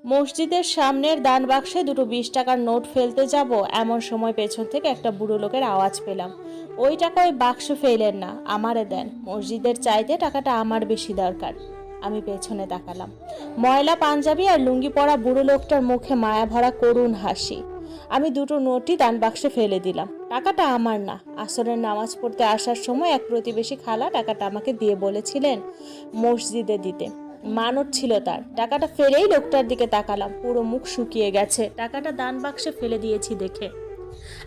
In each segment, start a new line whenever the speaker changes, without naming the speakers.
মসজিদের সামনের দান বাক্সে দুটো 20 টাকার নোট ফেলতে যাব, এমন সময় পেছন থেকে একটা বুড়ো লোকের আওয়াজ পেলাম, ওই টাকা ওই বাক্সে ফেলেন না, আমারে দেন, মসজিদের চাইতে টাকাটা আমার বেশি দরকার। আমি পেছনে তাকালাম। ময়লা পাঞ্জাবি আর লুঙ্গি পরা বুড়ো লোকটার মুখে মায়া ভরা করুণ হাসি। আমি দুটো নোটই দান বাক্সে ফেলে দিলাম। টাকাটা আমার না। আসরের নামাজ পড়তে আসার সময় এক প্রতিবেশী খালা টাকাটা আমাকে দিয়ে বলেছিলেন মসজিদে দিতে, মানত ছিল তার। টাকাটা ফেলেই লোকটার দিকে তাকালাম, পুরো মুখ শুকিয়ে গেছে, টাকাটা দান বাক্সে ফেলে দিয়েছি দেখে।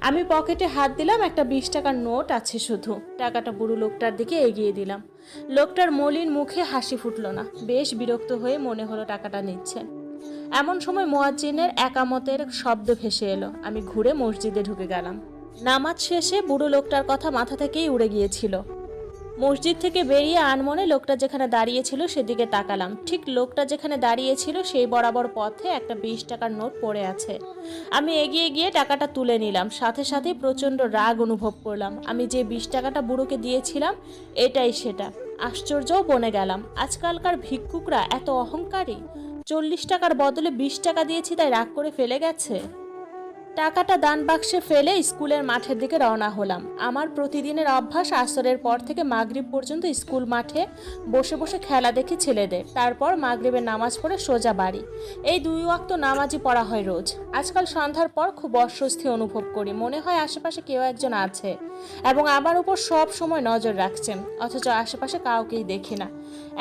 আমি পকেটে হাত দিলাম, একটা 20 টাকার নোট আছে শুধু। টাকাটা বুড়ো লোকটার দিকে এগিয়ে দিলাম। লোকটার মলিন মুখে হাসি ফুটলো না, বেশ বিরক্ত হয়ে মনে হলো টাকাটা নিচ্ছেন। এমন সময় মুয়াজ্জিনের একামতের শব্দ ভেসে এলো। আমি ঘুরে মসজিদে ঢুকে গেলাম। নামাজ শেষে বুড়ো লোকটার কথা মাথা থেকেই উড়ে গিয়েছিল। মসজিদ থেকে বেরিয়ে আনমনে লোকটা যেখানে দাঁড়িয়েছিল সেদিকে তাকালাম। ঠিক লোকটা যেখানে দাঁড়িয়েছিল সেই বরাবর পথে একটা 20 টাকার নোট পড়ে আছে। আমি এগিয়ে গিয়ে টাকাটা তুলে নিলাম। সাথে সাথে প্রচণ্ড রাগ অনুভব করলাম। আমি যে 20 টাকাটা বুড়োকে দিয়েছিলাম এটাই সেটা। আশ্চর্যও বনে গেলাম, আজকালকার ভিক্ষুকরা এত অহংকারী। 40 টাকার বদলে 20 টাকা দিয়েছি তাই রাগ করে ফেলে গেছে। টাকাটা দান বাক্সে ফেলে স্কুলের মাঠের দিকে রওনা হলাম। আমার প্রতিদিনের অভ্যাস আসরের পর থেকে মাগরিব পর্যন্ত স্কুল মাঠে বসে বসে খেলা দেখি ছেলেদের, তারপর মাগরিবের নামাজ পড়ে সোজা বাড়ি। এই 2 ওয়াক্ত নামাজই পড়া হয় রোজ। আজকাল সন্ধ্যার পর খুব অস্বস্তি অনুভব করি, মনে হয় আশেপাশে কেউ একজন আছে এবং আমার উপর সব সময় নজর রাখছেন, অথচ আশেপাশে কাউকেই দেখি না।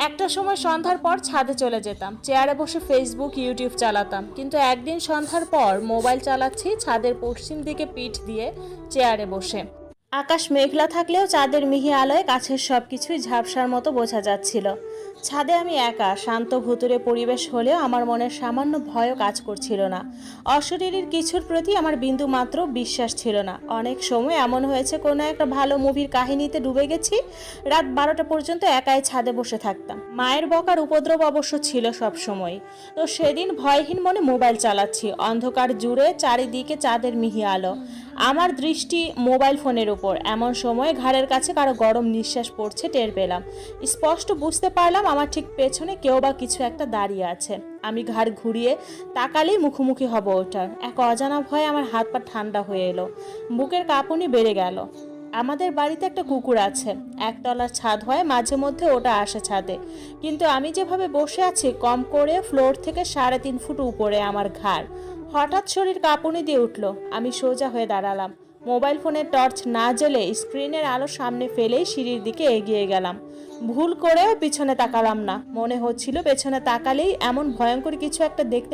একটা সময় সন্ধ্যার পর ছাদে চলে যেতাম, চেয়ারে বসে ফেসবুক ইউটিউব চালাতাম, কিন্তু একদিন সন্ধ্যার পর মোবাইল চালাচ্ছি ছাদের পশ্চিম দিকে পিঠ দিয়ে চেয়ারে বসে। আকাশ মেঘলা থাকলেও চাঁদের মিহি আলোয় কাছের সবকিছুই ঝাপসার মতো বোঝা যাচ্ছিল। ছাদে আমি একা, শান্ত ভুতুরে পরিবেশ হলেও আমার মনের সামান্য ভয়ও কাজ করছিল না। অশরীরীর কিছুর প্রতি আমার বিন্দু মাত্র বিশ্বাস ছিল না। অনেক সময় এমন হয়েছে কোনো একটা ভালো মুভির কাহিনীতে ডুবে গেছি, রাত 12টা পর্যন্ত একাই ছাদে বসে থাকতাম। মায়ের বকার উপদ্রব অবশ্য ছিল সব সময়। তো সেদিন ভয়হীন মনে মোবাইল চালাচ্ছি, অন্ধকার জুড়ে চারিদিকে চাঁদের মিহি আলো, আমার দৃষ্টি মোবাইল ফোনের উপর। এমন সময় ঘাড়ের কাছে কারো গরম নিঃশ্বাস পড়ছে টের পেলাম। স্পষ্ট বুঝতে পারলাম আমার ঠিক পেছনে কেউ বা কিছু একটা দাঁড়িয়ে আছে। আমি ঘাড় ঘুরিয়ে তাকালেই মুখোমুখি হব ওটার। এক অজানা ভয়ে আমার হাত পা ঠান্ডা হয়ে এলো, বুকের কাঁপুনি বেড়ে গেল। আমাদের বাড়িতে একটা কুকুর আছে, একতলার ছাদ হয়, মাঝে মধ্যে ওটা আসে ছাদে। কিন্তু আমি যেভাবে বসে আছি, কম করে ফ্লোর থেকে 3.5 ফুট উপরে আমার ঘাড়। হঠাৎ শরীর কাঁপুনি দিয়ে উঠল। আমি সোজা হয়ে দাঁড়ালাম। মোবাইল ফোনের টর্চ না জ্বেলে স্ক্রিনের আলো সামনে ফেলেই সিঁড়ির দিকে এগিয়ে গেলাম। ভুল করেও পিছনে তাকালাম না, মনে হচ্ছিল পেছনে তাকালেই এমন ভয়ঙ্কর কিছু একটা দেখতে